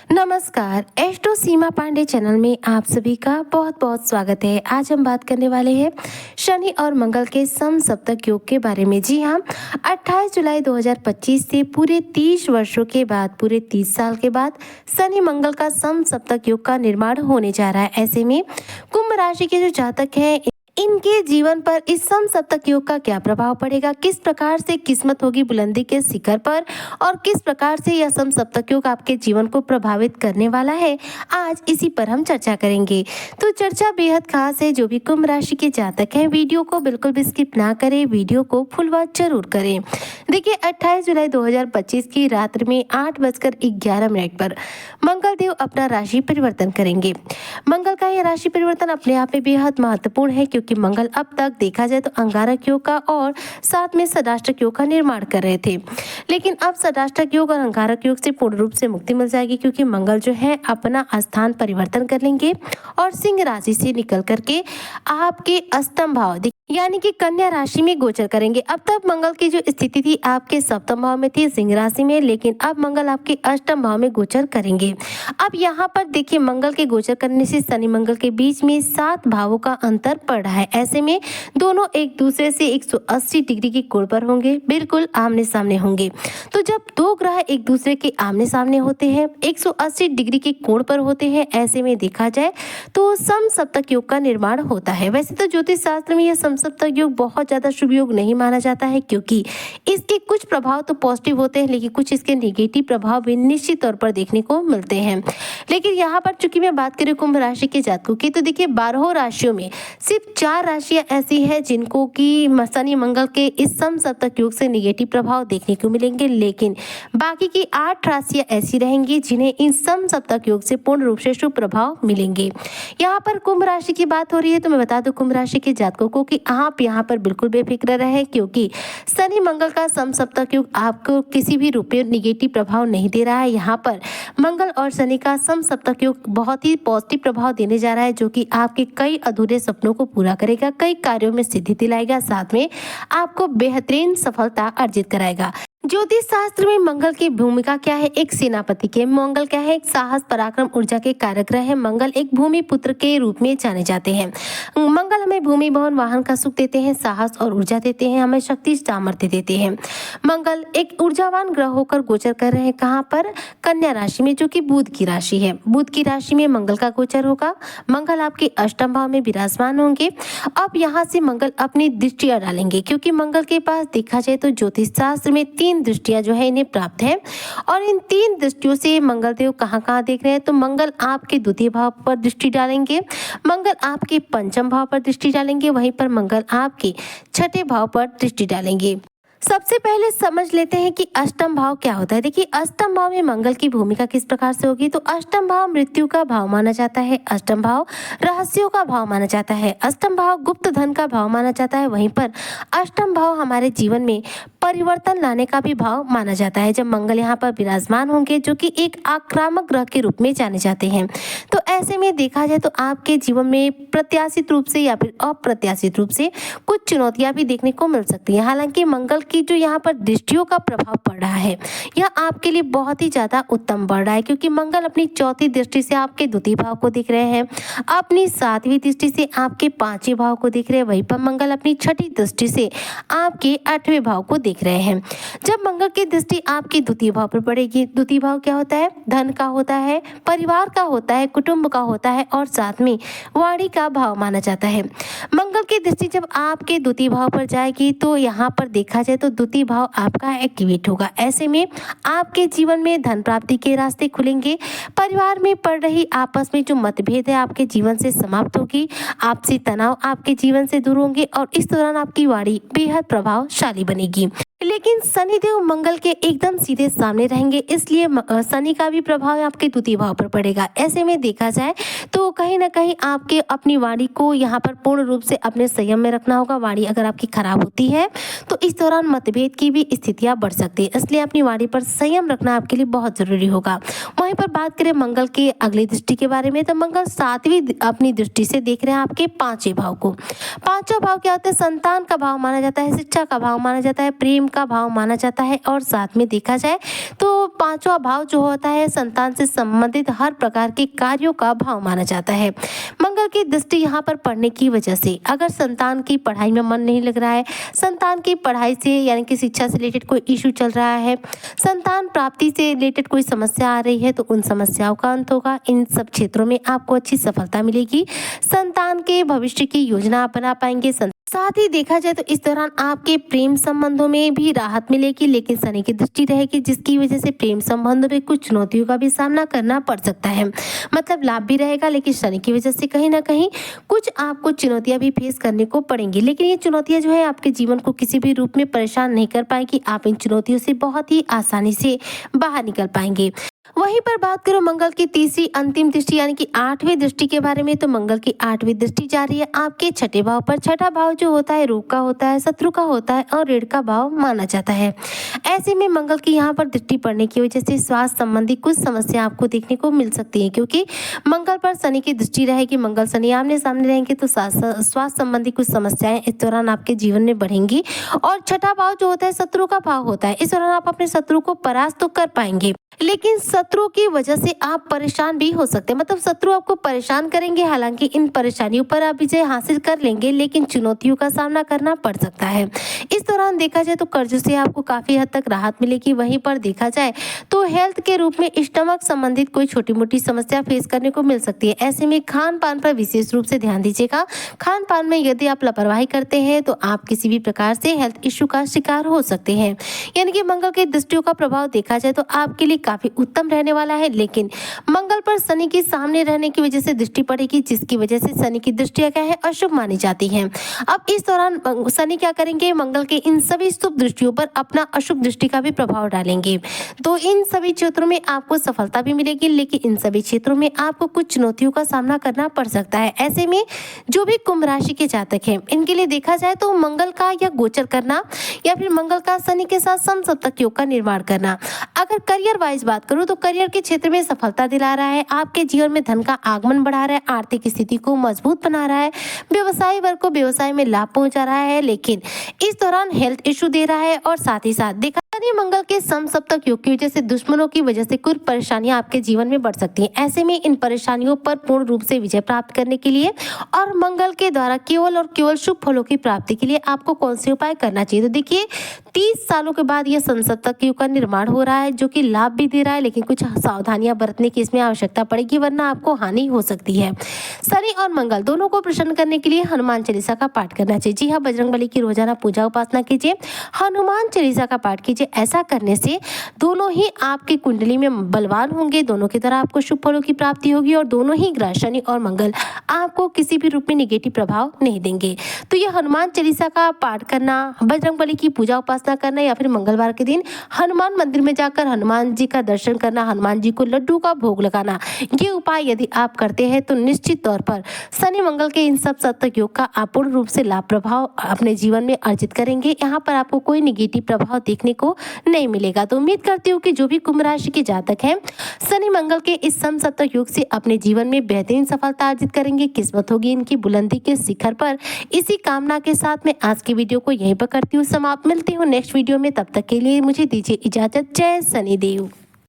नमस्कार, एस्ट्रो सीमा पांडे चैनल में आप सभी का बहुत बहुत स्वागत है। आज हम बात करने वाले हैं शनि और मंगल के समसप्तक योग के बारे में। जी हाँ, 28 जुलाई 2025 से पूरे 30 वर्षों के बाद, पूरे 30 साल के बाद शनि मंगल का समसप्तक योग का निर्माण होने जा रहा है। ऐसे में कुंभ राशि के जो जातक हैं, इनके जीवन पर इस समसप्तक योग का क्या प्रभाव पड़ेगा, किस प्रकार से किस्मत होगी बुलंदी के शिखर पर और किस प्रकार से यह समसप्तक योग आपके जीवन को प्रभावित करने वाला है, आज इसी पर हम चर्चा करेंगे। तो चर्चा बेहद खास है। जो भी कुंभ राशि के जातक हैं, वीडियो को बिल्कुल भी स्किप ना करें, वीडियो को फुल वॉच जरूर करें। देखिए, 28 जुलाई 2025 की रात्रि में 8:11 पर मंगल देव अपना राशि परिवर्तन करेंगे। मंगल का यह राशि परिवर्तन अपने आप में बेहद महत्वपूर्ण है, क्योंकि मंगल अब तक देखा जाए तो अंगारक योग का और साथ में षडाष्टक योग का निर्माण कर रहे थे, लेकिन अब षडाष्टक योग और अंगारक योग से पूर्ण रूप से मुक्ति मिल जाएगी, क्योंकि मंगल जो है अपना स्थान परिवर्तन कर लेंगे और सिंह राशि से निकल करके आपके अष्टम भाव यानी कि कन्या राशि में गोचर करेंगे। अब तक मंगल की जो स्थिति थी आपके सप्तम भाव में थी, सिंह राशि में, लेकिन अब मंगल आपके अष्टम भाव में गोचर करेंगे। अब यहाँ पर देखिए, मंगल के गोचर करने से शनि मंगल के बीच में 7 भावों का अंतर पड़ रहा है। ऐसे में दोनों एक दूसरे से 180 डिग्री के कोण पर होंगे, बिल्कुल आमने सामने होंगे। तो जब दो ग्रह एक दूसरे के आमने सामने होते हैं, 180 डिग्री के कोण पर होते हैं, ऐसे में देखा जाए तो समसप्तक योग का निर्माण होता है। वैसे तो ज्योतिष शास्त्र में यह समसप्तक योग बहुत ज्यादा शुभ योग नहीं माना जाता है, क्योंकि इसके कुछ प्रभाव तो पॉजिटिव होते हैं, लेकिन कुछ इसके नेगेटिव प्रभाव भी निश्चित तौर पर देखने को मिलते हैं। लेकिन यहाँ पर चूंकि मैं बात करूँ कुंभ राशि के जातकों की, तो देखिए 12 राशियों में सिर्फ 4 राशियां ऐसी हैं जिनको कि शनि मंगल के इस समसप्तक योग से नेगेटिव प्रभाव देखने को मिलेंगे, लेकिन बाकी की 8 राशियां ऐसी रहेंगी जिन्हें इन समसप्तक योग से पूर्ण रूप से शुभ प्रभाव मिलेंगे। यहाँ पर कुंभ राशि की बात हो रही है, तो मैं बता दूं कुंभ राशि के जातकों को कि आप यहाँ पर बिल्कुल बेफिक्र रहे, क्योंकि शनि मंगल का समसप्तक योग आपको किसी भी रूप में निगेटिव प्रभाव नहीं दे रहा है। यहाँ पर मंगल और शनि का समसप्तक योग बहुत ही पॉजिटिव प्रभाव देने जा रहा है, जो कि आपके कई अधूरे सपनों को पूरा करेगा, कई कार्यों में सिद्धि दिलाएगा, साथ में आपको बेहतरीन सफलता अर्जित कराएगा। ज्योतिष शास्त्र में मंगल की भूमिका क्या है? एक सेनापति के। मंगल क्या है? एक साहस, पराक्रम, ऊर्जा के कारक ग्रह है। मंगल एक भूमि पुत्र के रूप में जाने जाते हैं। मंगल हमें भूमि, भवन, वाहन का सुख देते हैं, साहस और ऊर्जा देते हैं, हमें शक्ति, सामर्थ्य देते हैं। मंगल एक ऊर्जावान ग्रह होकर गोचर कर रहे हैं। कहाँ पर? कन्या राशि में, जो कि बुध की राशि है। बुध की राशि में मंगल का गोचर होगा। मंगल आपके अष्टम भाव में विराजमान होंगे। अब यहाँ से मंगल अपनी दृष्टियां डालेंगे, क्योंकि मंगल के पास देखा जाए तो ज्योतिष शास्त्र में 3 दृष्टियां जो है इन्हें प्राप्त है, और इन 3 दृष्टियों से मंगल देव कहाँ देख रहे हैं, तो मंगल आपके द्वितीय भाव पर दृष्टि डालेंगे, मंगल आपके पंचम भाव पर दृष्टि डालेंगे, वहीं पर मंगल आपके छठे भाव पर दृष्टि डालेंगे। सबसे पहले समझ लेते हैं कि अष्टम भाव क्या होता है। देखिए, अष्टम भाव में मंगल की भूमिका किस प्रकार से होगी, तो अष्टम भाव मृत्यु का भाव माना जाता है, अष्टम भाव रहस्यों का भाव माना जाता है, अष्टम भाव गुप्त धन का भाव माना जाता है, वहीं पर अष्टम भाव हमारे जीवन में परिवर्तन लाने का भी भाव माना जाता है। जब मंगल यहाँ पर विराजमान होंगे, जो कि एक आक्रामक ग्रह के रूप में जाने जाते हैं, तो ऐसे में देखा जाए तो आपके जीवन में प्रत्याशित रूप से या फिर अप्रत्याशित रूप से कुछ चुनौतियां भी देखने को मिल सकती हैं। हालांकि मंगल की जो यहाँ पर दृष्टियों का प्रभाव पड़ रहा है, यह आपके लिए बहुत ही ज्यादा उत्तम बढ़ रहा है, क्योंकि मंगल अपनी चौथी दृष्टि से आपके द्वितीय भाव को दिख रहे हैं, अपनी 7वीं दृष्टि से आपके 5वें भाव को दिख रहे हैं, वहीं पर मंगल अपनी छठी दृष्टि से आपके 8वें भाव को देख रहे हैं। जब मंगल की दृष्टि आपके द्वितीय भाव पर पड़ेगी, द्वितीय भाव क्या होता है? धन का होता है, परिवार का होता है, कुटुंब का होता है, और साथ में वाणी का भाव माना जाता है। मंगल की दृष्टि जब आपके द्वितीय भाव पर जाएगी, तो यहाँ पर देखा जाए तो द्वितीय भाव आपका एक्टिवेट होगा। ऐसे में आपके जीवन में धन प्राप्ति के रास्ते खुलेंगे, परिवार में पड़ रही आपस में जो मतभेद है आपके जीवन से समाप्त होगी, आपसी तनाव आपके जीवन से दूर होंगे, और इस दौरान आपकी वाणी बेहद प्रभावशाली बनेगी। लेकिन शनिदेव मंगल के एकदम सीधे सामने रहेंगे, इसलिए शनि का भी प्रभाव आपके द्वितीय भाव पर पड़ेगा। ऐसे में देखा जाए तो कहीं ना कहीं आपके अपनी वाणी को यहाँ पर पूर्ण रूप से अपने संयम में रखना होगा। वाणी अगर आपकी खराब होती है तो इस दौरान मतभेद की भी स्थितियां बढ़ सकती है, इसलिए अपनी वाणी पर संयम रखना आपके लिए बहुत जरूरी होगा। वहीं पर बात करें मंगल की अगली दृष्टि के बारे में, तो मंगल 7वीं अपनी दृष्टि से देख रहे हैं आपके 5वें भाव को। 5वां भाव क्या होता है? संतान का भाव माना जाता है, शिक्षा का भाव माना जाता है, प्रेम का भाव माना जाता है और साथ में देखा जाए तो पांचवा भाव जो होता है संतान से संबंधित हर प्रकार के कार्यों का भाव माना जाता है। मंगल की दृष्टि यहाँ पर पड़ने की वजह से अगर संतान की पढ़ाई में मन नहीं लग रहा है, संतान की पढ़ाई से यानी कि शिक्षा से रिलेटेड कोई इशू चल रहा है, संतान प्राप्ति से रिलेटेड कोई समस्या आ रही है तो उन समस्याओं का अंत होगा। इन सब क्षेत्रों में आपको अच्छी सफलता मिलेगी। संतान के भविष्य की योजना आप बना पाएंगे। साथ ही देखा जाए तो इस दौरान आपके प्रेम संबंधों में भी राहत मिलेगी, लेकिन शनि की दृष्टि रहेगी जिसकी वजह से प्रेम संबंधों में कुछ चुनौतियों का भी सामना करना पड़ सकता है। मतलब लाभ भी रहेगा लेकिन शनि की वजह से कहीं ना कहीं कुछ आपको चुनौतियां भी फेस करने को पड़ेंगी, लेकिन ये चुनौतियां जो है आपके जीवन को किसी भी रूप में परेशान नहीं कर पाएगी। आप इन चुनौतियों से बहुत ही आसानी से बाहर निकल पाएंगे। वहीं पर बात करो मंगल की तीसरी अंतिम दृष्टि यानी कि 8वीं दृष्टि के बारे में, तो मंगल की 8वीं दृष्टि जा रही है आपके छठे भाव पर। छठा भाव जो होता है रोग का होता है, शत्रु का होता है और ऋण का भाव माना जाता है। ऐसे में मंगल की यहाँ पर दृष्टि पड़ने की वजह से स्वास्थ्य संबंधी कुछ समस्या आपको देखने को मिल सकती है, क्योंकि मंगल पर शनि की दृष्टि रहेगी। मंगल शनि आमने सामने रहेंगे तो स्वास्थ्य संबंधी कुछ समस्याएं इस दौरान आपके जीवन में बढ़ेंगी। और छठा भाव जो होता है शत्रु का भाव होता है, इस दौरान आप अपने शत्रु को परास्त तो कर पाएंगे, लेकिन शत्रु की वजह से आप परेशान भी हो सकते हैं। मतलब शत्रु आपको परेशान करेंगे, हालांकि इन परेशानियों पर आप विजय हासिल कर लेंगे, लेकिन चुनौतियों का सामना करना पड़ सकता है। इस दौरान देखा जाए तो कर्ज से आपको काफी हद तक राहत मिलेगी। वहीं पर देखा जाए तो हेल्थ के रूप में स्टमक संबंधित कोई छोटी मोटी समस्या फेस करने को मिल सकती है। ऐसे में खान पान पर विशेष रूप से ध्यान दीजिएगा। खान पान में यदि आप लापरवाही करते हैं तो आप किसी भी प्रकार से हेल्थ इश्यू का शिकार हो सकते हैं। यानी कि मंगल के दृष्टियों का प्रभाव देखा जाए तो आपके लिए काफी उत्तम रहने वाला है, लेकिन मंगल पर शनि के सामने रहने की वजह से दृष्टि पड़ेगी, जिसकी वजह से शनि की दृष्टियां क्या है अशुभ मानी जाती हैं। अब इस दौरान शनि क्या करेंगे, मंगल के इन सभी शुभ दृष्टियों पर अपना अशुभ दृष्टि का भी प्रभाव डालेंगे। तो इन सभी क्षेत्रों में आपको सफलता भी मिलेगी, लेकिन इन सभी क्षेत्रों में आपको कुछ चुनौतियों का सामना करना पड़ सकता है। ऐसे में जो भी कुंभ राशि के जातक हैं, इनके लिए देखा जाए तो मंगल का या गोचर करना या फिर मंगल का शनि के साथ समसप्तक योग का निर्माण करना। अगर करियर वाइज बात करूं तो करियर के क्षेत्र में सफलता दिला रहा है, आपके जीवन में धन का आगमन बढ़ा रहा है, आर्थिक स्थिति को मजबूत बना रहा है, व्यवसायी वर्ग को व्यवसाय में लाभ पहुंचा रहा है, लेकिन इस दौरान हेल्थ इशू दे रहा है। और साथ ही साथ देखा मंगल के समसप्तक योग की वजह से दुश्मनों की वजह से कुछ परेशानियां आपके जीवन में बढ़ सकती हैं। ऐसे में इन परेशानियों पर पूर्ण रूप से विजय प्राप्त करने के लिए और मंगल के द्वारा केवल और केवल शुभ फलों की प्राप्ति के लिए आपको कौन से उपाय करना चाहिए, तो देखिए 30 सालों के बाद यह समसप्तक योग का निर्माण हो रहा है जो कि लाभ भी दे रहा है, लेकिन कुछ सावधानियां बरतने की इसमें आवश्यकता पड़ेगी, वरना आपको हानि हो सकती है। शनि और मंगल दोनों को प्रसन्न करने के लिए हनुमान चालीसा का पाठ करना चाहिए। जी हाँ, बजरंगबली की रोजाना पूजा उपासना कीजिए, हनुमान चालीसा का पाठ कीजिए। ऐसा करने से दोनों ही आपकी कुंडली में बलवान होंगे, दोनों की तरह आपको शुभ फलों की प्राप्ति होगी और दोनों ही ग्रह शनि और मंगल आपको किसी भी रूप में नेगेटिव प्रभाव नहीं देंगे। तो ये हनुमान चालीसा का पाठ करना, बजरंगबली की पूजा उपासना करना या फिर मंगलवार के दिन हनुमान मंदिर में जाकर हनुमान जी का दर्शन करना, हनुमान जी को लड्डू का भोग लगाना, ये उपाय यदि आप करते हैं तो निश्चित तौर पर शनि मंगल के इन सब सप्तक योग का आप पूर्ण रूप से लाभ प्रभाव अपने जीवन में अर्जित करेंगे। यहाँ पर आपको कोई निगेटिव प्रभाव देखने को नहीं मिलेगा। तो उम्मीद करती हूँ कि जो भी कुंभ राशि के जातक हैं शनि मंगल के इस समसप्तक योग से अपने जीवन में बेहतरीन सफलता अर्जित करेंगे, किस्मत होगी इनकी बुलंदी के शिखर पर। इसी कामना के साथ मैं आज की वीडियो को यहीं पर करती हूँ समाप्त। मिलती हूँ नेक्स्ट वीडियो में, तब तक के लिए मुझे दीजिए इजाजत। जय शनिदेव।